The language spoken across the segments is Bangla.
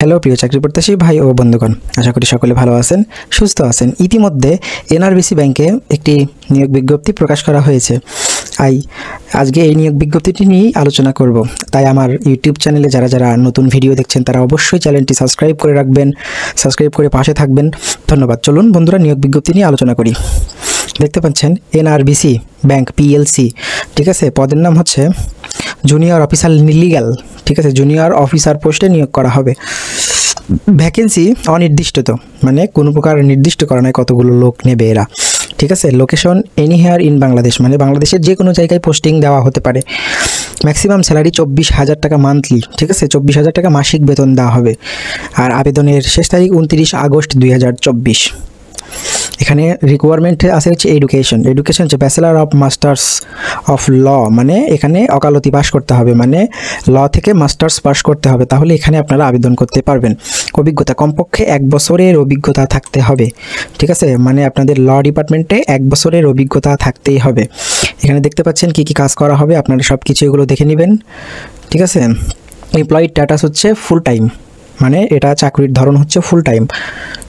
হ্যালো প্রিয় চাকরি প্রত্যাশী ভাই ও বন্ধুগণ, আশা করি সকলে ভালো আছেন, সুস্থ আছেন। ইতিমধ্যে এনআরবিসি ব্যাংকে একটি নিয়োগ বিজ্ঞপ্তি প্রকাশ করা হয়েছে। আজকে এই নিয়োগ বিজ্ঞপ্তিটি নিয়েই আলোচনা করব। তাই আমার ইউটিউব চ্যানেলে যারা যারা নতুন ভিডিও দেখছেন তারা অবশ্যই চ্যানেলটি সাবস্ক্রাইব করে রাখবেন, সাবস্ক্রাইব করে পাশে থাকবেন। ধন্যবাদ। চলুন বন্ধুরা নিয়োগ বিজ্ঞপ্তি নিয়ে আলোচনা করি। দেখতে পাচ্ছেন এনআরবিসি ব্যাংক পিএলসি, ঠিক আছে। পদের নাম হচ্ছে জুনিয়র অফিসার লিগ্যাল, ঠিক আছে। জুনিয়র অফিসার পোস্টে নিয়োগ করা হবে। ভ্যাকেন্সি অনির্দিষ্ট, তো মানে কোনো প্রকার নির্দিষ্ট করা নয় কতগুলো লোক নেবে এরা, ঠিক আছে। লোকেশন এনিহেয়ার ইন বাংলাদেশ, মানে বাংলাদেশের যে কোনো জায়গায় পোস্টিং দেওয়া হতে পারে। ম্যাক্সিমাম স্যালারি 24,000 টাকা মান্থলি, ঠিক আছে। 24,000 টাকা মাসিক বেতন দেওয়া হবে। আর আবেদনের শেষ তারিখ 29 আগস্ট 2024। এখানে রিকোয়ারমেন্ট আছে হচ্ছে এডুকেশন হচ্ছে bachelor of masters of law, মানে এখানে ওকালতি পাস করতে হবে, মানে ল থেকে মাস্টার্স পাস করতে হবে, তাহলে এখানে আপনারা আবেদন করতে পারবেন। অভিজ্ঞতা কমপক্ষে 1 বছরের অভিজ্ঞতা থাকতে হবে, ঠিক আছে। মানে আপনাদের ল ডিপার্টমেন্টে 1 বছরের অভিজ্ঞতা থাকতেই হবে। এখানে দেখতে পাচ্ছেন কি কি কাজ করা হবে, আপনারা সব কিছু এগুলো দেখে নেবেন, ঠিক আছে। এমপ্লয়ি স্ট্যাটাস হচ্ছে ফুল টাইম, মানে এটা চাকরির ধরন হচ্ছে ফুল টাইম,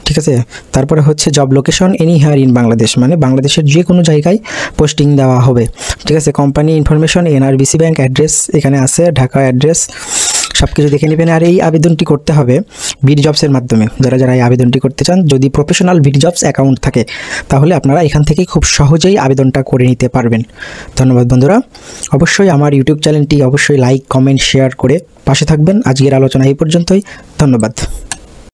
ঠিক আছে। তারপরে হচ্ছে জব লোকেশন এনিহেয়ার ইন বাংলাদেশ, মানে বাংলাদেশের যে কোনো জায়গায় পোস্টিং দেওয়া হবে, ঠিক আছে। Company information NRBC bank address এখানে আছে, ঢাকা অ্যাড্রেস, সব কিছু দেখে নেবেন। আর এই আবেদনটি করতে হবে বিডি জবসের মাধ্যমে। যারা যারা এই আবেদনটি করতে চান, যদি প্রফেশনাল বিডি জবস অ্যাকাউন্ট থাকে তাহলে আপনারা এখান থেকে খুব সহজেই আবেদনটা করে নিতে পারবেন। ধন্যবাদ বন্ধুরা। অবশ্যই আমার ইউটিউব চ্যানেলটি অবশ্যই লাইক, কমেন্ট, শেয়ার করে পাশে থাকবেন। আজকের আলোচনা এই পর্যন্তই। ধন্যবাদ।